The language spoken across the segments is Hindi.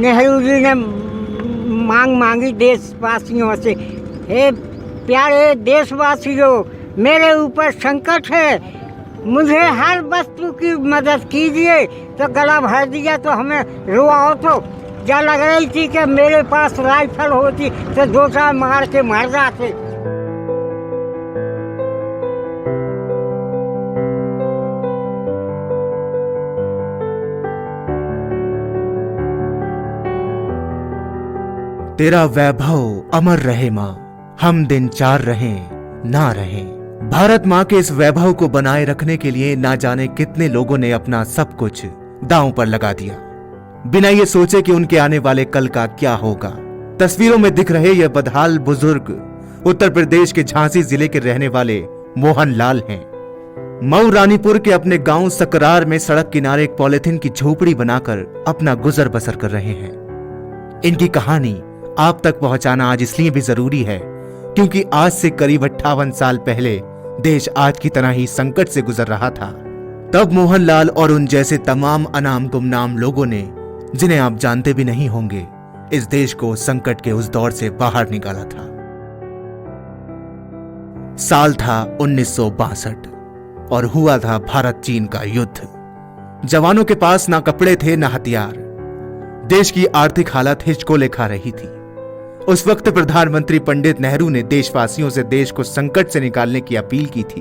नेहरू जी ने मांग मांगी देशवासियों से, हे प्यारे देशवासियों, मेरे ऊपर संकट है, मुझे हर वस्तु की मदद कीजिए। तो गला भर दिया तो हमें रुआओ तो क्या लग रही थी कि मेरे पास राइफल होती तो दो चार मार के मर जाते। तेरा वैभव अमर रहे माँ, हम दिन चार रहें ना रहें। भारत माँ के इस वैभव को बनाए रखने के लिए ना जाने कितने लोगों ने अपना सब कुछ दांव पर लगा दिया, बिना ये सोचे कि उनके आने वाले कल का क्या होगा। तस्वीरों में दिख रहे ये बदहाल बुजुर्ग उत्तर प्रदेश के झांसी जिले के रहने वाले मोहन लाल हैं। मऊ रानीपुर के अपने गांव सकरार में सड़क किनारे एक पॉलिथीन की झोपड़ी बनाकर अपना गुजर बसर कर रहे हैं। इनकी कहानी आप तक पहुंचाना आज इसलिए भी जरूरी है क्योंकि आज से करीब 58 साल पहले देश आज की तरह ही संकट से गुजर रहा था। तब मोहनलाल और उन जैसे तमाम अनाम गुमनाम लोगों ने, जिन्हें आप जानते भी नहीं होंगे, इस देश को संकट के उस दौर से बाहर निकाला था। साल था 1962 और हुआ था भारत चीन का युद्ध। जवानों के पास ना कपड़े थे ना हथियार। देश की आर्थिक हालत हिचकोले खा रही थी। उस वक्त प्रधानमंत्री पंडित नेहरू ने देशवासियों से देश को संकट से निकालने की अपील की थी।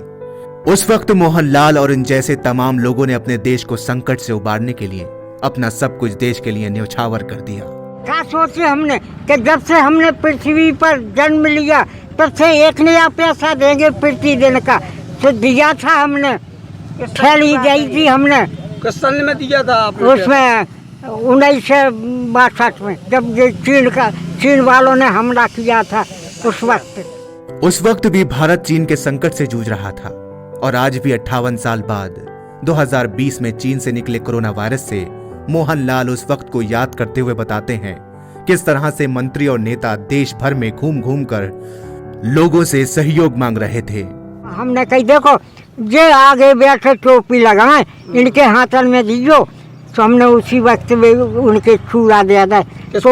उस वक्त मोहनलाल और इन जैसे तमाम लोगों ने अपने देश को संकट से उबारने के लिए अपना सब कुछ देश के लिए न्यौछावर कर दिया। क्या सोचे हमने कि जब से हमने पृथ्वी पर जन्म लिया तब से एक नया पैसा देंगे पृथ्वी दिन का, तो दिया था हमने, थैली दी थी हमने। किस साल में दिया था आपने? उसमें 1962 में, जब ये चीन वालों ने हमला किया था उस वक्त भी भारत चीन के संकट से जूझ रहा था और आज भी 58 साल बाद 2020 में चीन से निकले कोरोना वायरस से मोहनलाल उस वक्त को याद करते हुए बताते हैं किस तरह से मंत्री और नेता देश भर में घूम घूम कर लोगों से सहयोग मांग रहे थे। हमने कही देखो जे आगे बैठे टोपी लगाए, इनके हाथन में दियो, तो हमने उसी वक्त में उनके छुरा दिया था। तो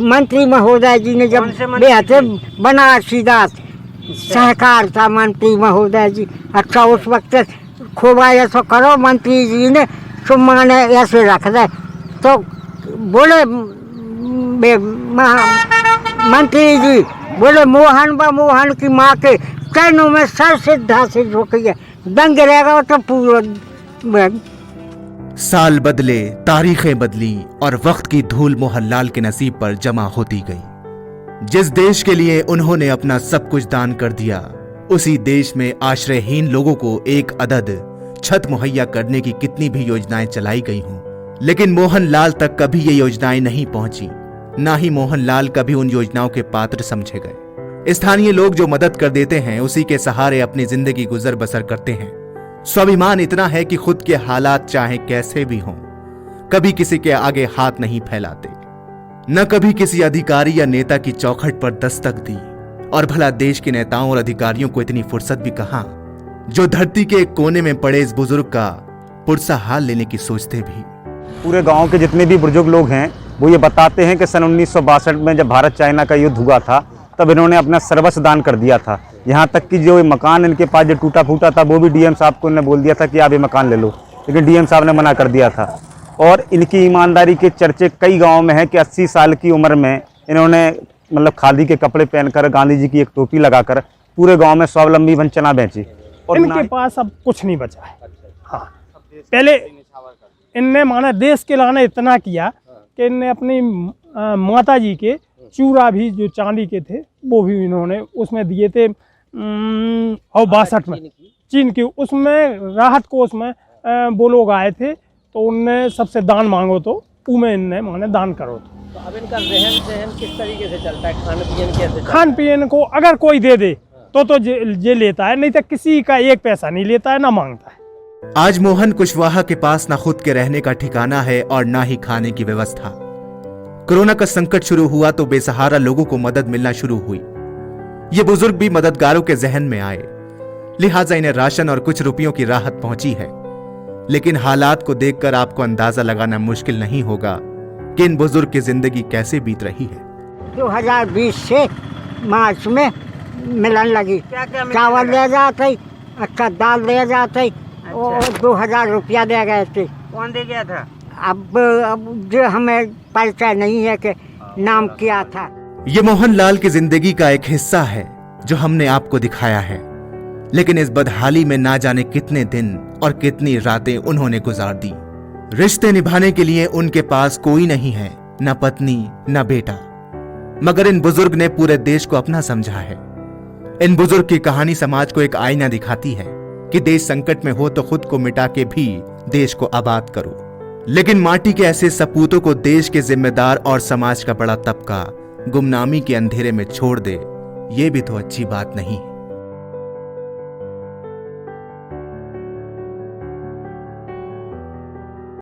मंत्री महोदय जी ने जब बैठे, बनारसी दास सहकारिता मंत्री महोदय जी, अच्छा उस वक्त खोबा ऐसा करो, मंत्री जी ने सुम्मा ने ऐसे रख दे, तो बोले मंत्री जी बोले मोहन की माँ के चरणों में सर सीधा से झुकिए, दंग रहेगा तो पूरा। साल बदले, तारीखें बदली और वक्त की धूल मोहनलाल के नसीब पर जमा होती गई। जिस देश के लिए उन्होंने अपना सब कुछ दान कर दिया, उसी देश में आश्रयहीन लोगों को एक अदद छत मुहैया करने की कितनी भी योजनाएं चलाई गई हों, लेकिन मोहनलाल तक कभी ये योजनाएं नहीं पहुंची। ना ही मोहनलाल कभी उन योजनाओं के पात्र समझे गए। स्थानीय लोग जो मदद कर देते हैं, उसी के सहारे अपनी जिंदगी गुजर बसर करते हैं। स्वाभिमान इतना है कि खुद के हालात चाहे कैसे भी हों, कभी किसी के आगे हाथ नहीं फैलाते, न कभी किसी अधिकारी या नेता की चौखट पर दस्तक दी। और भला देश के नेताओं और अधिकारियों को इतनी फुर्सत भी कहां, जो धरती के एक कोने में पड़े इस बुजुर्ग का पुरसा हाल लेने की सोचते भी। पूरे गांव के जितने भी बुजुर्ग लोग हैं वो ये बताते हैं कि सन 1962 में जब भारत चाइना का युद्ध हुआ था, तब इन्होंने अपना सर्वस्व दान कर दिया था। यहाँ तक कि जो मकान इनके पास जो टूटा फूटा था, वो भी डीएम साहब को इन्होंने बोल दिया था कि आप ये मकान ले लो, लेकिन डीएम साहब ने मना कर दिया था। और इनकी ईमानदारी के चर्चे कई गाँव में हैं कि 80 साल की उम्र में इन्होंने मतलब खादी के कपड़े पहनकर, गांधी जी की एक टोपी लगाकर पूरे गाँव में स्वावलंबी बन चना बेची। और इनके पास अब कुछ नहीं बचा है। हाँ, पहले इनने माना देश के लाने इतना किया कि इनने अपनी माता जी के चूड़ा भी जो चांदी के थे वो भी इन्होंने उसमें दिए थे। और 62 में चीन की उसमें राहत को उसमें वो लोग आए थे, तो उनने सबसे दान मांगो तो उमें इनने माने दान करो। तो अब इनका रहन सहन किस तरीके से चलता है? खान पियन कैसे? खान पियन को अगर कोई दे दे तो ये लेता है, नहीं तो किसी का एक पैसा नहीं लेता है, ना मांगता है। आज मोहन कुशवाहा के पास ना खुद के रहने का ठिकाना है और ना ही खाने की व्यवस्था। कोरोना का संकट शुरू हुआ तो बेसहारा लोगों को मदद मिलना शुरू हुई। ये बुजुर्ग भी मददगारों के जहन में आए, लिहाजा इन्हें राशन और कुछ रुपयों की राहत पहुंची है। लेकिन हालात को देखकर आपको अंदाजा लगाना मुश्किल नहीं होगा कि इन बुजुर्ग की जिंदगी कैसे बीत रही है। 2020 से मार्च में मिलन लगी। चावल ले जाते, अच्छा दाल ले जाते और 2000 रुपया दे गए थे। कौन दे गया था? अब जो हमें परिचय नहीं है कि नाम क्या था। ये मोहनलाल की जिंदगी का एक हिस्सा है जो हमने आपको दिखाया है, लेकिन इस बदहाली में ना जाने कितने दिन और कितनी रातें उन्होंने गुजार दी। रिश्ते निभाने के लिए उनके पास कोई नहीं है, न पत्नी न बेटा, मगर इन बुजुर्ग ने पूरे देश को अपना समझा है। इन बुजुर्ग की कहानी समाज को एक आईना दिखाती है कि देश संकट में हो तो खुद को मिटा के भी देश को आबाद करो, लेकिन माटी के ऐसे सपूतों को देश के जिम्मेदार और समाज का बड़ा तबका गुमनामी के अंधेरे में छोड़ दे, ये भी तो अच्छी बात नहीं है।